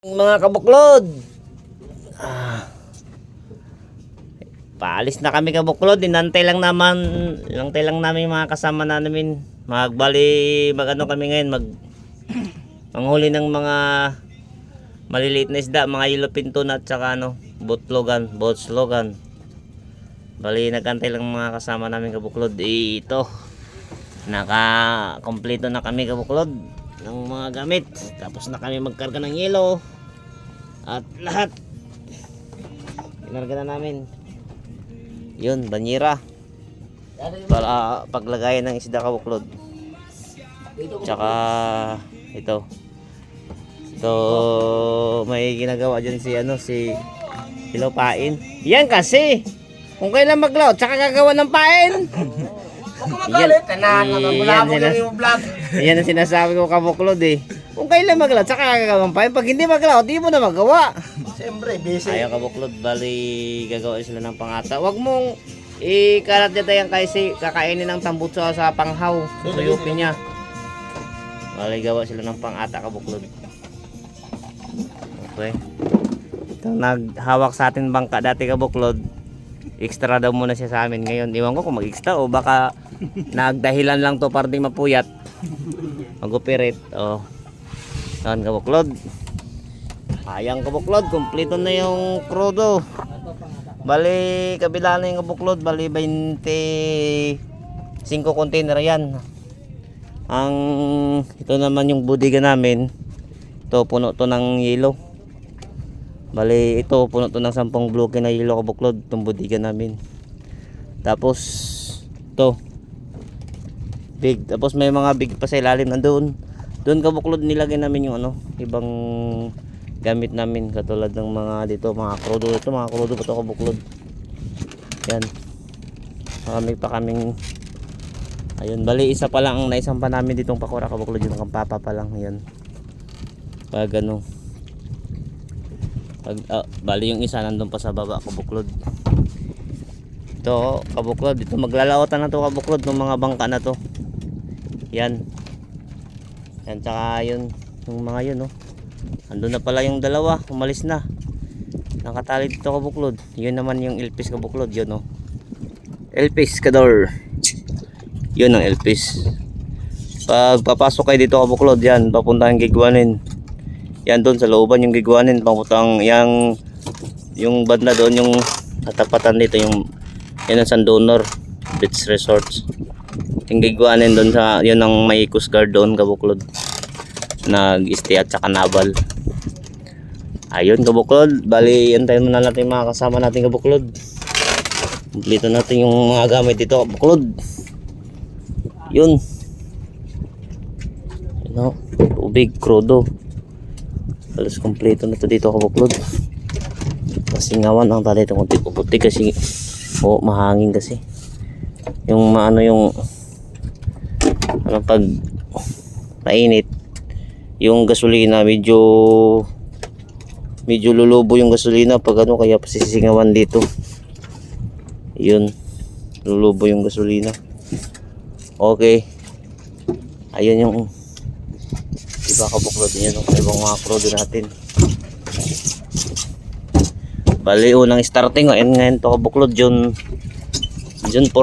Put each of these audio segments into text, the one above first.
Mga kabuklod, paalis na kami kabuklod. Inantay lang namin yung mga kasama namin. Magano kami ngayon, manghuli ng mga maliliit na isda, mga yellow pinton at saka botlogan. Bali nagantay lang mga kasama namin kabuklod. Ito, naka-kompleto na kami kabuklod ng mga gamit. Tapos na kami magkarga ng yelo at lahat kinarga na namin. Yun, banyera para paglagayan ng isda kabuklod. Tsaka ito may ginagawa dyan si Pilopain. Yan kasi kung kailan maglaot tsaka gagawa ng pain. Yan ang sinasabi ko kabuklod eh. Kung kailan maglaot tsaka gagawa ng pain. Pag hindi maglaot di mo na magawa. Siyempre busy. Ayaw kabuklod, bali gagawa sila ng pangata. Huwag mong ikalat dito yan kasi kakainin ng tambutso sa panghaw. Susuyupin niya. Bali gawa sila ng pangata kabuklod. Okay. Itong naghawak sa atin bangka dati kabuklod, extra daw muna siya sa amin. Ngayon iwan ko kung mag-extra o baka nagdahilan lang to para di mapuyat, magupirit. Yan kabuklod. Ayang kabuklod, kompleto na yung krudo. Bali kabila na yung kabuklod, bali 25 container yan. Ang ito naman yung budiga namin, ito puno to ng yelo. Bali ito puno to ng 10 bloke na yelo kabuklod, itong budiga namin. Tapos ito big, tapos may mga big pa sa ilalim nandoon. Doon kabuklod nilagay namin yung ibang gamit namin, katulad ng mga dito mga krudo. Ito mga krudo pa to kabuklod. Yan, marami pa kaming, ayun, bali isa pa lang ang naisampa namin ditong pakura kabuklod, yung kampapa pa lang. Yan, bali yung isa nandun pa sa baba kabuklod. Ito kabuklod, dito maglalaotan na to kabuklod ng mga bangka na to. Yan, tsaka yun yung mga yun andun na pala yung dalawa, umalis na, nakatali dito kabuklod. Yun naman yung elpis kabuklod, yun elpis kador, yun ang elpis. Pag papasok kayo dito kabuklod, yan papunta ang Gigwanin. Yan doon sa looban yung Gigwanin, papuntang yung banda doon, yung natapatan dito yung yan ang San Donor Beach Resorts. Yung Gigwanin doon sa yun ang may Coast Guard doon kabuklod, nag-stay at saka naval. Ayun kabuklod, bali antayin muna natin mga kasama natin kabuklod. Kumplito natin yung mga gamit dito kabuklod. Yun, tubig, krudo, halos kompleto na to dito kabuklod. Kasingawan ang tali itong puti kasi mahangin kasi yung pag mainit yung gasolina, medyo lulubo yung gasolina pag kaya pasisingawan dito. Yun, lulubo yung gasolina. Okay, ayun yung iba kabuklod, yun yung ibang mga krudo natin. Bali unang starting ngayon to kabuklod, June 14,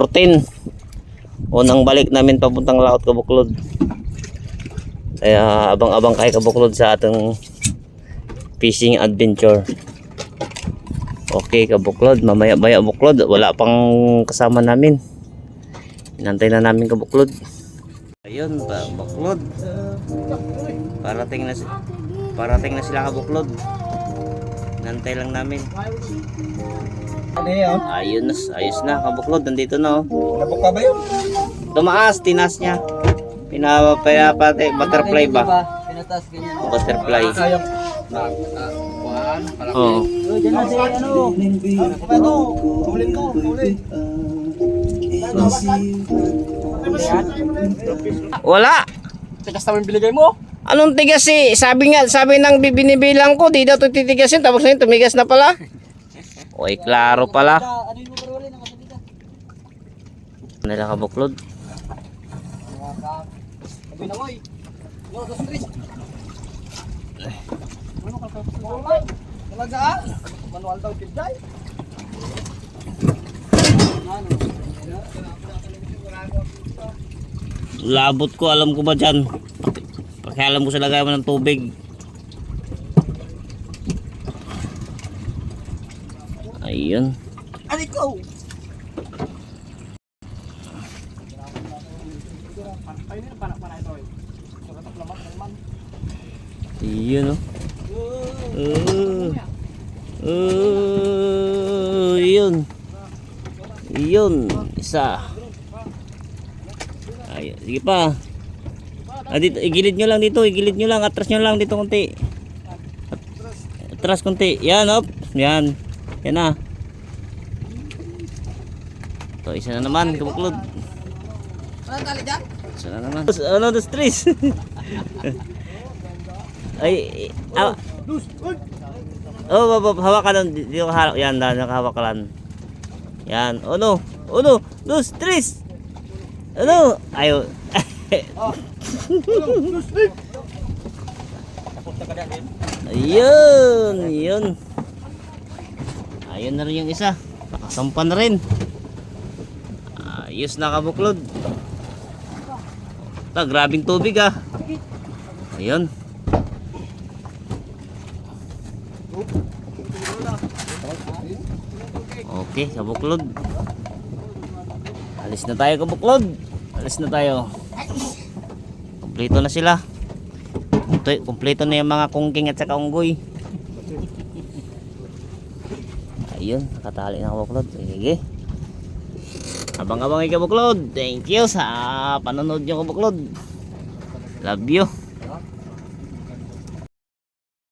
unang balik namin papuntang laot kabuklod. Kaya abang-abang kayo kabuklod sa atong fishing adventure. Okay kabuklod, mamaya buklod, wala pang kasama namin, inantay na namin kabuklod. Ayun buklod, parating na sila kabuklod, inantay lang namin. Ayos na kabuklod, nandito na nabuka ba yun? Tumaas, tinas niya. Pinapate butterfly ba? Pinatas ganyan. Butterfly. Oo. Diyan na si Tulin ko. Wala. Tigas naman binigay mo. Anong tigas eh? Sabi ng binibilang ko, di daw ito titigasin, tapos ngayon tumigas na pala. Oy, klaro pala. Ano yung marwali ng kasabita? Nila kabuklod. Sabi na moy. No, dos tres. Talaga? Manual daw kiday. Labot ko, alam ko ba dyan? Pakialam ko sa lagayan ng tubig. Ayun. Aliko! Ayun oh. Yun. Yun. Isa. Ay, sige pa. Dito, igilid nyo lang dito. Igilid nyo lang. Atras nyo lang dito konti. Atras konti. Yan, op. Yan. Yan na. Ito, isa na naman. Kabuklod. Anong tali dyan? Isa na naman. Ano, dos, tres. Ay, hawak ka lang. Dito hawak. Yan, nakahawak ka lang. Yan. Uno, dos, tres. Ano? Ayo. Ayun, yun. Ayun na rin yung isa. Nakasampa na rin. Ayos na kabuklod. Grabing tubig ah. Ayun. Okay, kabuklod. Alis na tayo kabuklod. Alis na tayo. Kompleto na sila. Kompleto na yung mga kungking at saka unggoy. Ayun, nakatali na kabuklod. Sige. Abang-abang ay kabuklod. Thank you sa panonood nyo kabuklod. Love you.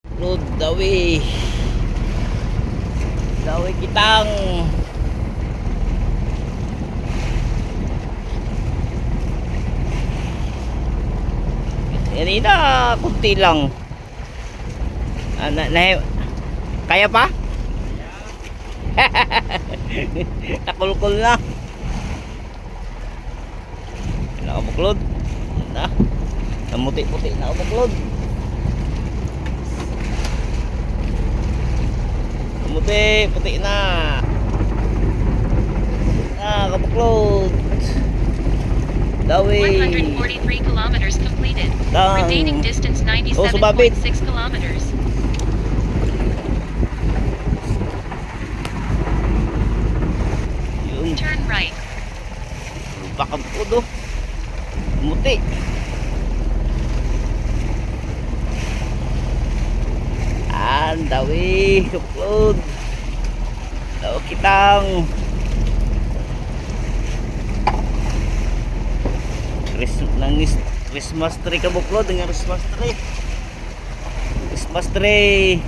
Kabuklod, dawi. Dawi kitang. Yan na, kunti lang. Kaya pa? Nakulkul na. Nakabuklod. Na. Namuti-puti na kabuklod. Namuti-puti na. Kabuklod. Dawi. 143 kilometers completed. Dang. Remaining distance sumabit. 97.6 kilometers. Yun. Turn right. Baka po muti. Dawi. Upload. Daw kitang. Christmas tree kabuklod dengan Christmas tree. Christmas tree.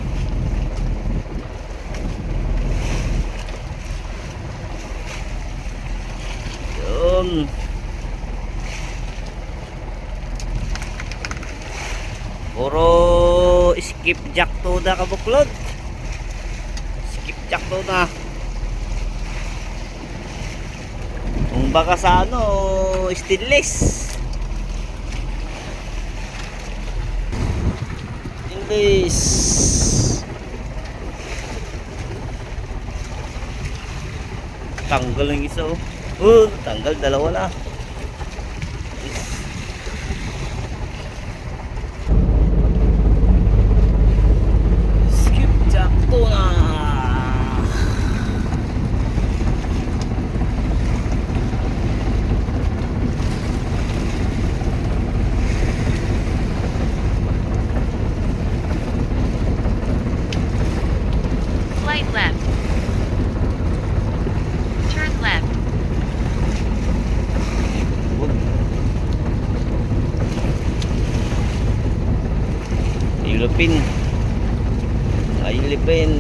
Yun. Puro skip jack to na kabuklod. Skip jack to na. Kung baka sa ano, stainless. Stainless. Tanggal yung isa oh. Tanggal, dalawa na. Skip jack to na. Slight left. Turn left. Ilupin. Ilipin.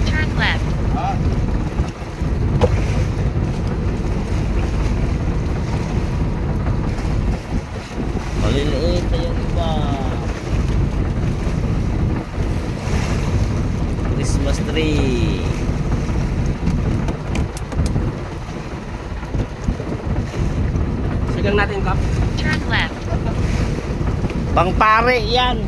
Turn left. Maliliit na yung iba. Christmas tree. lang natin, Kap. Turn left. Bang pare yan.